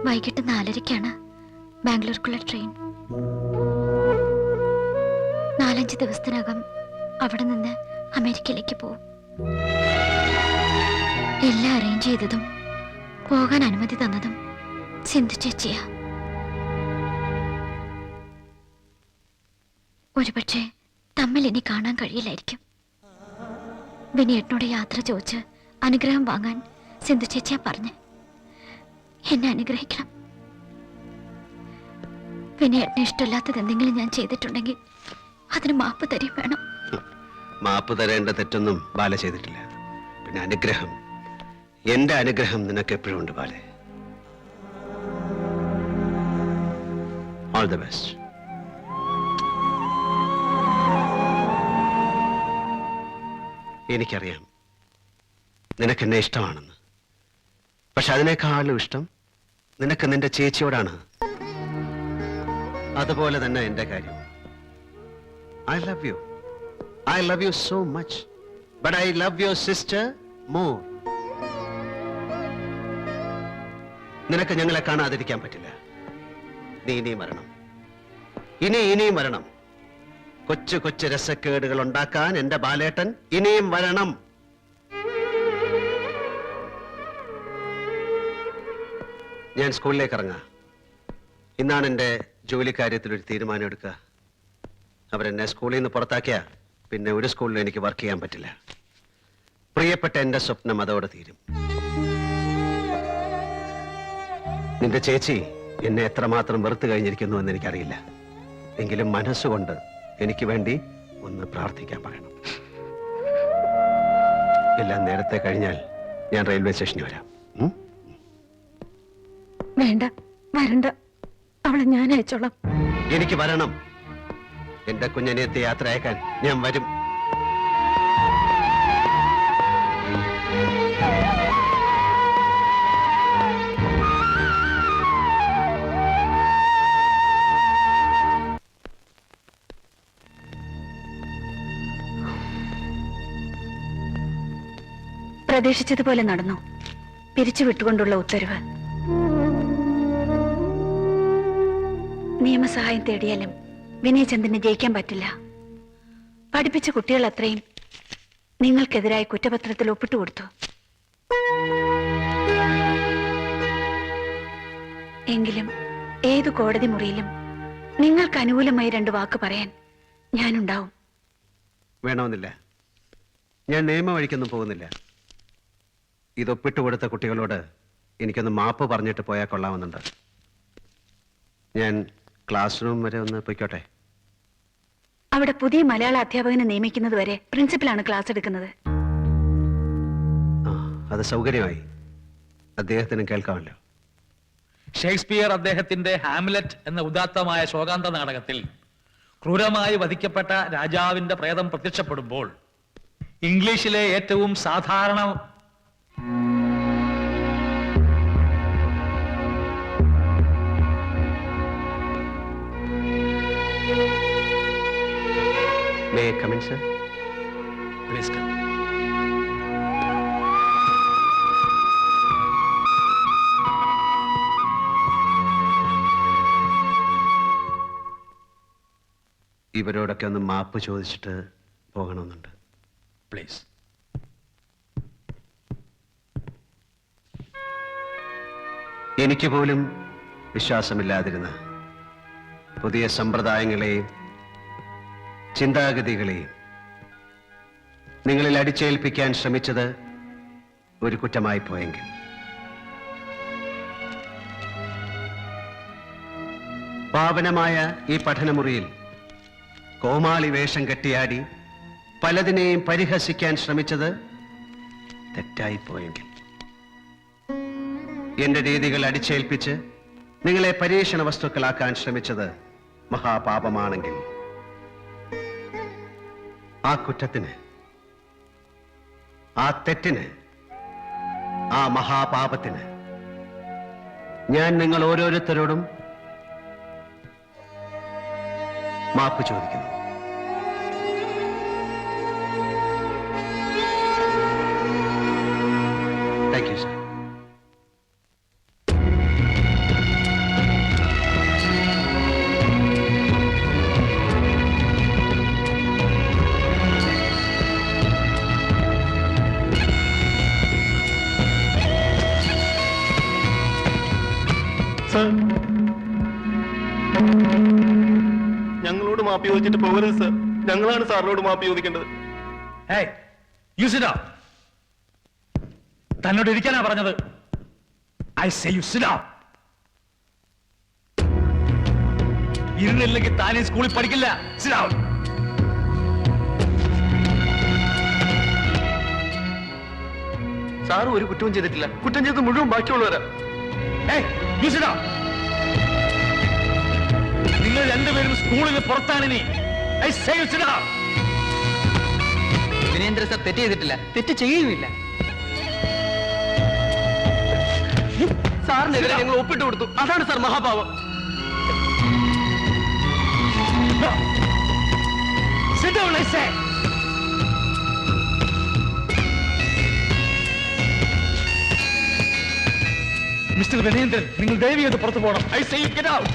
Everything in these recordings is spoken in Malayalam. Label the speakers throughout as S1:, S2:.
S1: വൈകിട്ട് 4:30-ക്കാണ് ബാംഗ്ലൂർക്കുള്ള ട്രെയിൻ. 4-5 ദിവസത്തിനകം അവിടെ നിന്ന് അമേരിക്കയിലേക്ക് പോകും. എല്ലാം അറേഞ്ച് ചെയ്തതും പോകാൻ അനുമതി തന്നതും സിന്ധു ചേച്ചിയാ. ഒരുപക്ഷെ തമ്മിൽ ഇനി കാണാൻ കഴിയില്ലായിരിക്കും. വിനയേട്ടനോട് യാത്ര ചോദിച്ച് അനുഗ്രഹം വാങ്ങാൻ സിന്ധു ചേച്ചിയാ പറഞ്ഞ്. എന്നെ അനുഗ്രഹിക്കണം. വിനയേട്ടന് ഇഷ്ടമില്ലാത്തത് എന്തെങ്കിലും ഞാൻ ചെയ്തിട്ടുണ്ടെങ്കിൽ അതിന് മാപ്പ് തരും വേണം.
S2: മാപ്പ് തരേണ്ട തെറ്റൊന്നും ബാല ചെയ്തിട്ടില്ല. പിന്നെ അനുഗ്രഹം, എന്റെ അനുഗ്രഹം നിനക്ക് എപ്പോഴും ഉണ്ട് ബാലെ. All the best. എനിക്കറിയാം നിനക്ക് എന്നെ ഇഷ്ടമാണെന്ന്. പക്ഷെ അതിനേക്കാളും ഇഷ്ടം നിനക്ക് നിന്റെ ചേച്ചിയോടാണ്. അതുപോലെ തന്നെ എന്റെ കാര്യം. I love you. I love you so much. But I love your sister more. നിനക്ക് ഞങ്ങളെ കാണാതിരിക്കാൻ പറ്റില്ല. നീ ഇനിയും വരണം. ഇനിയും വരണം. കൊച്ചു കൊച്ചു രസക്കേടുകൾ ഉണ്ടാക്കാൻ എന്റെ ബാലേട്ടൻ ഇനിയും വരണം. ഞാൻ സ്കൂളിലേക്ക് ഇറങ്ങാം. ഇന്നാണ് എന്റെ ജോലിക്കാര്യത്തിൽ ഒരു തീരുമാനം എടുക്കുക. അവരെന്നെ സ്കൂളിൽ നിന്ന് പുറത്താക്കിയ പിന്നെ ഒരു സ്കൂളിലും എനിക്ക് വർക്ക് ചെയ്യാൻ പറ്റില്ല. പ്രിയപ്പെട്ട എന്റെ സ്വപ്നം അതോടെ തീരും. നിന്റെ ചേച്ചി എന്നെ എത്രമാത്രം വെറുത്തു കഴിഞ്ഞിരിക്കുന്നു എന്ന് എനിക്കറിയില്ല. എങ്കിലും മനസ്സുകൊണ്ട് എനിക്ക് വേണ്ടി ഒന്ന് പ്രാർത്ഥിക്കാൻ പറയണം. എല്ലാം നേരത്തെ കഴിഞ്ഞാൽ ഞാൻ റെയിൽവേ സ്റ്റേഷനിൽ വരാം.
S1: വേണ്ട, വരണ്ട. അവളെ ഞാൻ അയച്ചോളാം.
S2: എനിക്ക് വരണം. എന്റെ കുഞ്ഞനിയത്തെ യാത്ര അയക്കാൻ ഞാൻ വരും.
S1: പ്രതീക്ഷിച്ചതുപോലെ നടന്നു. പിരിച്ചുവിട്ടുകൊണ്ടുള്ള ഉത്തരവ്. നിയമസഹായം തേടിയാലും വിനയചന്ദ്രന് ജയിക്കാൻ പറ്റില്ല. പഠിപ്പിച്ച കുട്ടികൾ അത്രയും നിങ്ങൾക്കെതിരായ കുറ്റപത്രത്തിൽ ഒപ്പിട്ടു കൊടുത്തു. എങ്കിലും ഏതു കോടതി മുറിയിലും നിങ്ങൾക്ക് അനുകൂലമായി 2 വാക്ക് പറയാൻ ഞാനുണ്ടാവും.
S2: വേണമെന്നില്ല. ഞാൻ നിയമ വഴിക്കൊന്നും പോകുന്നില്ല. ഇതൊപ്പിട്ട് കൊടുത്ത കുട്ടികളോട് എനിക്കൊന്ന് മാപ്പ് പറഞ്ഞിട്ട് പോയാൽ കൊള്ളാമെന്നുണ്ട്. ഞാൻ ക്ലാസ് റൂം വരെ ഒന്ന് പൊയ്ക്കോട്ടെ.
S1: അവിടെ പുതിയ മലയാള അധ്യാപകനെ നിയമിക്കുന്നത് വരെ പ്രിൻസിപ്പലാണ് ക്ലാസ് എടുക്കുന്നത്.
S2: അത് സൗകര്യമായി. അദ്ദേഹത്തിന് കേൾക്കാമല്ലോ.
S3: ഷേക്സ്പിയർ അദ്ദേഹത്തിന്റെ ഹാംലെറ്റ് എന്ന ഉദാത്തമായ ശോകാന്ത നാടകത്തിൽ ക്രൂരമായി വധിക്കപ്പെട്ട രാജാവിന്റെ പ്രേതം പ്രത്യക്ഷപ്പെടുമ്പോൾ ഇംഗ്ലീഷിലെ ഏറ്റവും സാധാരണ
S2: May I come in, sir?
S3: Please come.
S2: ഇവരോടൊക്കെ ഒന്ന് മാപ്പ് ചോദിച്ചിട്ട് പോകണമെന്നുണ്ട്.
S3: പ്ലീസ്.
S2: എനിക്ക് പോലും വിശ്വാസമില്ലാതിരുന്ന പുതിയ സമ്പ്രദായങ്ങളെയും ചിന്താഗതികളെയും നിങ്ങളിൽ അടിച്ചേൽപ്പിക്കാൻ ശ്രമിച്ചത് ഒരു കുറ്റമായി പോയെങ്കിൽ പാവനമായ ഈ പഠനമുറിയിൽ കോമാളി വേഷം കെട്ടിയാടി പലതിനെയും പരിഹസിക്കാൻ ശ്രമിച്ചത് തെറ്റായിപ്പോയെങ്കിൽ എന്റെ രീതികൾ അടിച്ചേൽപ്പിച്ച് നിങ്ങളെ പരീക്ഷണ വസ്തുക്കളാക്കാൻ ശ്രമിച്ചത് മഹാപാപമാണെങ്കിൽ ആ കുറ്റത്തിന്, ആ തെറ്റിന്, ആ മഹാപാപത്തിന് ഞാൻ നിങ്ങൾ ഓരോരുത്തരോടും മാപ്പ് ചോദിക്കുന്നു. Thank you sir.
S4: സർ, ഞങ്ങളോട് മാപ്പി ചോദിച്ചിട്ട് പോകരുത് സർ. ഞങ്ങളാണ് സാറിനോട് മാപ്പി ചോദിക്കേണ്ടത്.
S3: Hey, you sit down. തന്നോട് ഇരിക്കാനാ പറഞ്ഞത്. I say you sit down. ഇരുന്നില്ലെങ്കിൽ താനീ സ്കൂളിൽ പഠിക്കില്ല. Sit down.
S4: സാർ ഒരു കുറ്റവും ചെയ്തിട്ടില്ല. കുറ്റം ചെയ്ത് മുഴുവൻ ബാക്കിയുള്ളവരാ.
S3: Hey, you sit down. നിങ്ങൾ രണ്ടുപേരും സ്കൂളിന് പുറത്താണിനി. I say you sit down.
S5: Vinendra sir തെറ്റ് ചെയ്തിട്ടില്ല, തെറ്റ് ചെയ്യുകയുമില്ല. സാറിനെതിരെ ഞങ്ങൾ ഒപ്പിട്ട് കൊടുത്തു. അതാണ് സാർ മഹാപാവം.
S3: Sit down, I say. Mister Vinendran, നിങ്ങൾ ദയവ് ചെയ്ത് പുറത്തു പോകണം. I say you get out.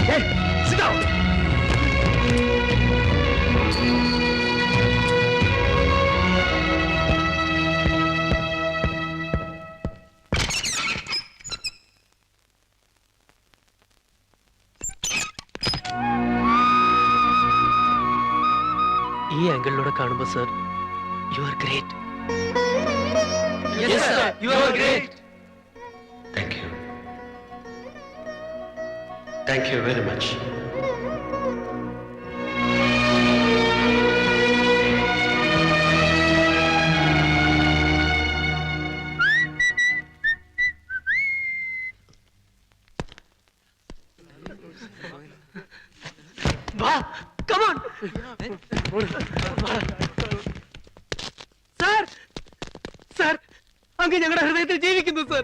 S3: Hey, sit down.
S5: ഈ ആംഗിളിലൂടെ കാണുമ്പോൾ sir, you are great.
S4: You are great.
S2: Thank you. Thank you very much.
S5: വാ, come on. സർ, സർ, അങ്ങ് ഞങ്ങളുടെ ഹൃദയത്തിൽ ജീവിക്കുന്നു sir.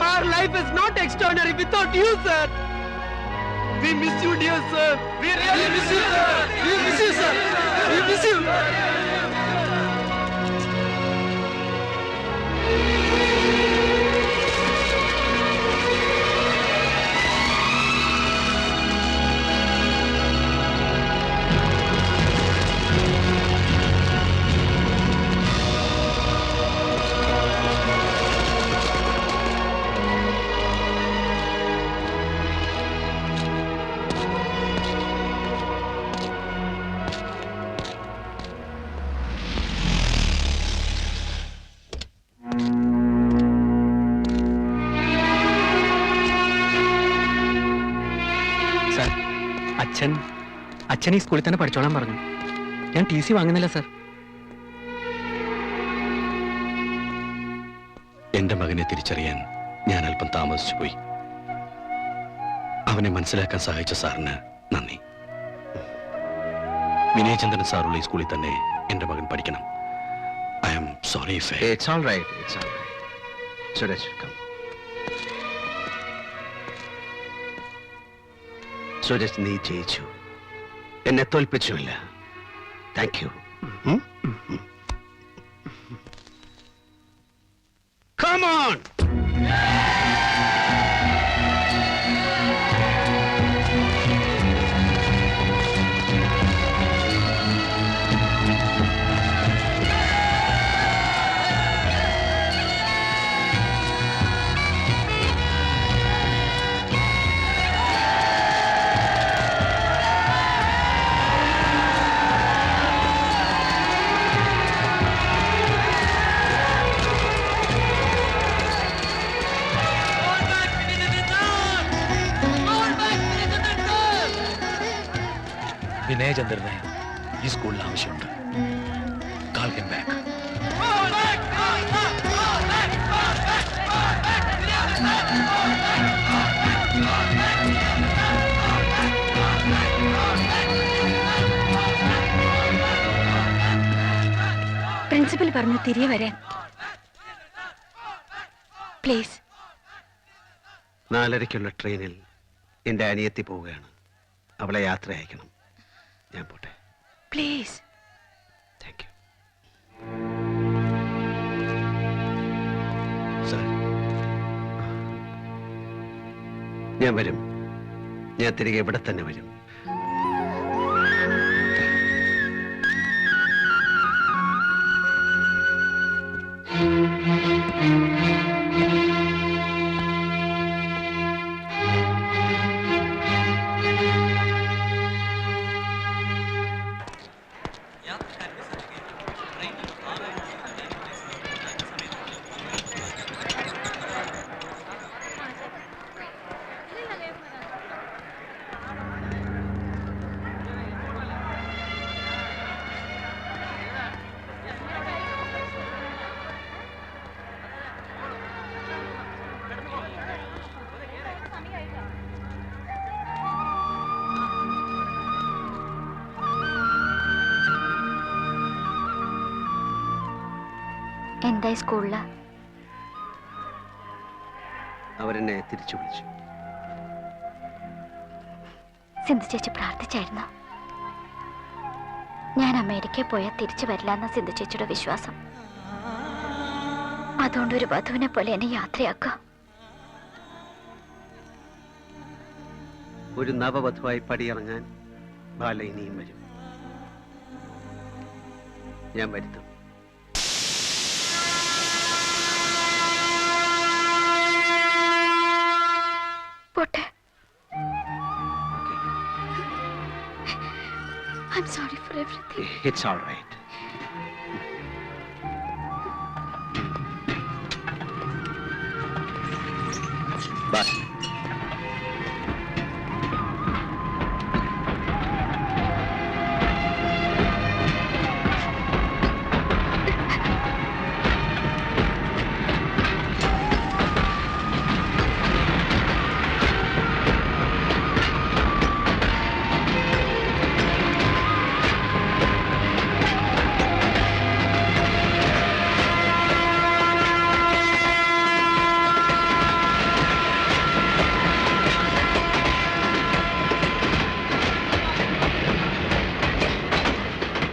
S5: Our life is not extraordinary without you, sir. We miss you, dear sir. We really miss you, sir. We miss you, sir. We miss you. അച്ഛൻ ഈ സ്കൂളിൽ തന്നെ പഠിച്ചോളാൻ പറഞ്ഞു. ഞാൻ ടി സി വാങ്ങുന്നില്ല സർ.
S6: എന്റെ മകനെ തിരിച്ചറിയാൻ ഞാൻ അല്പം താമസിച്ചു പോയി. അവനെ മനസ്സിലാക്കാൻ സഹായിച്ച സാറിന് നന്ദി. വിനയചന്ദ്രൻ സാറുള്ള ഈ സ്കൂളിൽ തന്നെ എന്റെ മകൻ പഠിക്കണം. I am sorry.
S2: It's all right. It's all right. Suraj, come. Suraj, നീ ജയിച്ചു. എന്നെ തോൽപ്പിച്ചുമില്ല. Thank you. Come on!
S3: വിനയചന്ദ്രനെ ഈ സ്കൂളിൽ ആവശ്യമുണ്ട്. Call him back.
S1: പ്രിൻസിപ്പൽ പറഞ്ഞു തിരികെ വരാൻ. പ്ലീസ്.
S2: 4:30-ക്കുള്ള ട്രെയിനിൽ എന്റെ അനിയത്തി പോവുകയാണ്. അവളെ യാത്ര അയക്കണം. ഞാൻ പോട്ടെ.
S1: പ്ലീസ്.
S2: Thank you. സർ, ഞാൻ വരും. ഞാൻ തിരികെ ഇവിടെ തന്നെ വരും.
S1: എന്തായി സ്കൂളില്?
S2: അവരെന്നെ തിരിച്ചു വിളിച്ചു.
S1: സിന്ധു ചേച്ചി പ്രാർത്ഥിച്ചായിരുന്നു. ഞാൻ അമേരിക്കയിൽ പോയാൽ തിരിച്ചു വരില്ല എന്ന സിന്ധു ചേച്ചിയുടെ വിശ്വാസം. അതുകൊണ്ട് ഒരു വധുവിനെ പോലെ എന്നെ യാത്രയാക്കാം.
S2: ഒരു നവവധുവായി പടിയിറങ്ങാൻ ബാല ഇനിയും വരും. ഞാൻ വരുത്തും.
S1: പോട്ടെ. I'm sorry for everything.
S2: It's all right. Bye.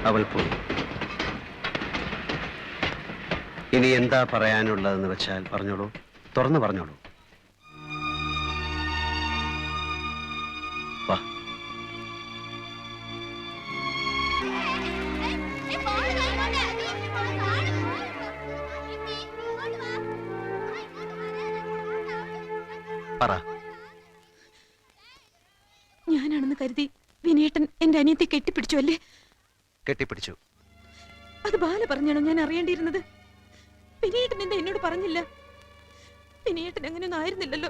S2: അവൾ പോയി. ഇനി എന്താ പറയാനുള്ളതെന്ന് വെച്ചാൽ പറഞ്ഞോളൂ, തുറന്നു പറഞ്ഞോളൂ. വാ. പറ.
S7: ഞാനാണെന്ന് കരുതി വിനയേട്ടൻ എന്റെ അനിയത്തെ കെട്ടിപ്പിടിച്ചു അല്ലേ?
S2: കെട്ടിപ്പിടിച്ചു.
S7: അത് ബാല പറഞ്ഞാണോ ഞാൻ അറിയേണ്ടിയിരുന്നത്? വിനയേട്ടൻ എന്താ എന്നോട് പറഞ്ഞില്ല? വിനയേട്ടൻ അങ്ങനെയൊന്നും ആയിരുന്നില്ലല്ലോ.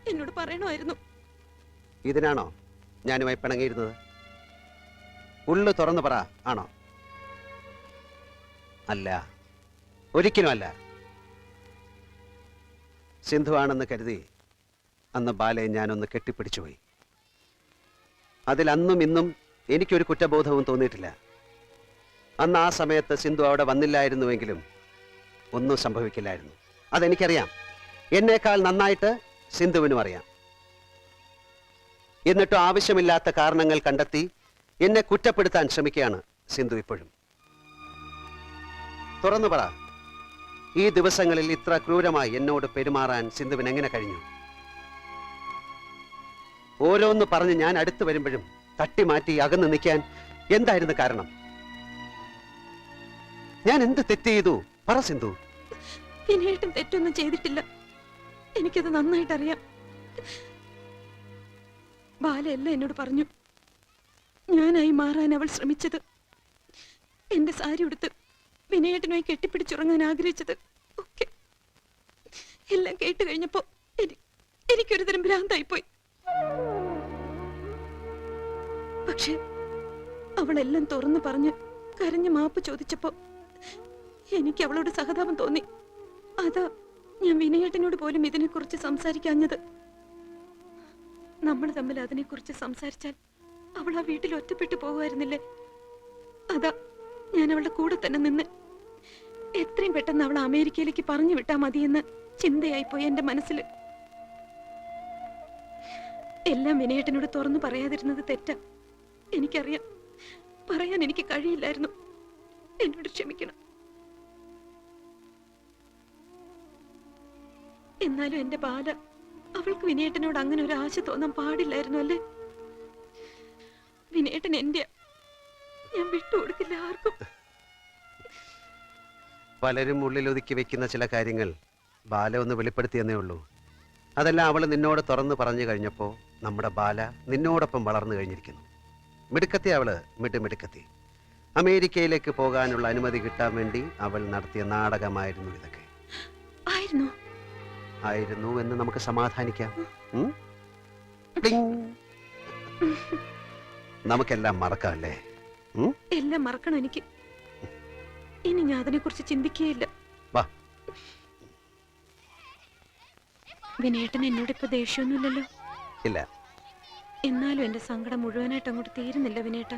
S7: എന്നോട് പറയണമായിരുന്നു.
S2: ഇതിനാണോ ഞാനുമായി പിണങ്ങിയിരുന്നത്? ഉള്ളു തുറന്നു പറ. ആണോ? അല്ല, ഒരിക്കലും അല്ല. സിന്ധു ആണെന്ന് കരുതി അന്ന് ബാലയെ ഞാനൊന്ന് കെട്ടിപ്പിടിച്ചു പോയി. അതിൽ അന്നും ഇന്നും എനിക്കൊരു കുറ്റബോധവും തോന്നിയിട്ടില്ല. അന്ന് ആ സമയത്ത് സിന്ധു അവിടെ വന്നില്ലായിരുന്നുവെങ്കിലും ഒന്നും സംഭവിക്കില്ലായിരുന്നു. അതെനിക്കറിയാം. എന്നേക്കാൾ നന്നായിട്ട് സിന്ധുവിനും അറിയാം. എന്നിട്ടും ആവശ്യമില്ലാത്ത കാരണങ്ങൾ കണ്ടെത്തി എന്നെ കുറ്റപ്പെടുത്താൻ ശ്രമിക്കുകയാണ് സിന്ധു ഇപ്പോഴും. തുറന്നു പറ, ഈ ദിവസങ്ങളിൽ ഇത്ര ക്രൂരമായി എന്നോട് പെരുമാറാൻ സിന്ധുവിന് എങ്ങനെ കഴിഞ്ഞു? ഓരോന്ന് പറഞ്ഞ് ഞാൻ അടുത്ത് വരുമ്പോഴും തട്ടിമാറ്റി അകന്ന് നിൽക്കാൻ എന്തായിരുന്നു കാരണം? ഞാൻ എന്ത് തെറ്റ് ചെയ്തു? പറ സിന്ധു.
S7: വിനയേട്ടൻ തെറ്റൊന്നും ചെയ്തിട്ടില്ല. എനിക്കത് നന്നായിട്ട് അറിയാം. ബാല എല്ലാം എന്നോട് പറഞ്ഞു. ഞാനായി മാറാൻ അവൾ ശ്രമിച്ചത്, എന്റെ സാരി ഉടുത്ത് വിനയേട്ടനുമായി കെട്ടിപ്പിടിച്ചുറങ്ങാൻ ആഗ്രഹിച്ചത് ഒക്കെ എല്ലാം കേട്ട് കഴിഞ്ഞപ്പോ എനിക്കൊരു തരം ഭ്രാന്തായിപ്പോയി. പക്ഷെ അവളെല്ലാം തുറന്നു പറഞ്ഞ് കരഞ്ഞ് മാപ്പ് ചോദിച്ചപ്പോ എനിക്ക് അവളോട് സഹതാപം തോന്നി. അതാ ഞാൻ വിനയേട്ടനോട് പോലും ഇതിനെക്കുറിച്ച് സംസാരിക്കാഞ്ഞത്. നമ്മൾ തമ്മിൽ അതിനെക്കുറിച്ച് സംസാരിച്ചാൽ അവൾ ആ വീട്ടിൽ ഒറ്റപ്പെട്ടു പോകുമായിരുന്നില്ലേ? അതാ ഞാൻ അവളുടെ കൂടെ തന്നെ നിന്ന് എത്രയും പെട്ടെന്ന് അവൾ അമേരിക്കയിലേക്ക് പറഞ്ഞു വിട്ടാ മതിയെന്ന് ചിന്തയായിപ്പോയി എന്റെ മനസ്സിൽ. എല്ലാം വിനയേട്ടനോട് തുറന്നു പറയാതിരുന്നത് തെറ്റാ, എനിക്കറിയാം. പറയാൻ എനിക്ക് കഴിയില്ലായിരുന്നു. എന്നോട് ക്ഷമിക്കണം. എന്നാലും എന്റെ ബാല, അവൾക്ക് വിനയേട്ടനോട് അങ്ങനെ ഒരു ആശ തോന്നാൻ പാടില്ലായിരുന്നു അല്ലേ? വിനയേട്ടൻ എന്റെ, ഞാൻ വിട്ടുകൊടുക്കില്ല ആർക്കും.
S2: പലരും ഉള്ളിലൊതുക്കി വെക്കുന്ന ചില കാര്യങ്ങൾ ബാല ഒന്ന് വെളിപ്പെടുത്തിയെന്നേ ഉള്ളൂ. അതെല്ലാം അവൾ നിന്നോട് തുറന്നു പറഞ്ഞു കഴിഞ്ഞപ്പോൾ നമ്മുടെ ബാല നിന്നോടൊപ്പം വളർന്നു കഴിഞ്ഞിരിക്കുന്നു. മിടുക്കത്തി അവള്, മിടുക്കത്തി. അമേരിക്കയിലേക്ക് പോകാനുള്ള അനുമതി കിട്ടാൻ വേണ്ടി അവൾ നടത്തിയ നാടകമായിരുന്നു ഇതൊക്കെ. ആയിരുന്നു എന്ന് നമുക്ക് സമാധാനിക്കാം. നമുക്കെല്ലാം മറക്കാം അല്ലേ?
S7: എല്ലാം മറക്കണം എനിക്ക്. ഇനി ഞാൻ അതിനെ കുറിച്ച് ചിന്തിക്കുകയില്ല. വിനയേട്ടൻ എന്നോട് ഇപ്പൊ ദേഷ്യമൊന്നുമില്ലല്ലോ?
S2: ഇല്ല.
S7: എന്നാലും എന്റെ സങ്കടം മുഴുവനായിട്ട് അങ്ങോട്ട് തീരുന്നില്ല വിനയേട്ട.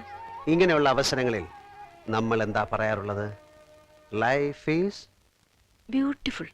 S2: ഇങ്ങനെയുള്ള അവസരങ്ങളിൽ നമ്മൾ എന്താ പറയാറുള്ളത്? Life is
S1: beautiful.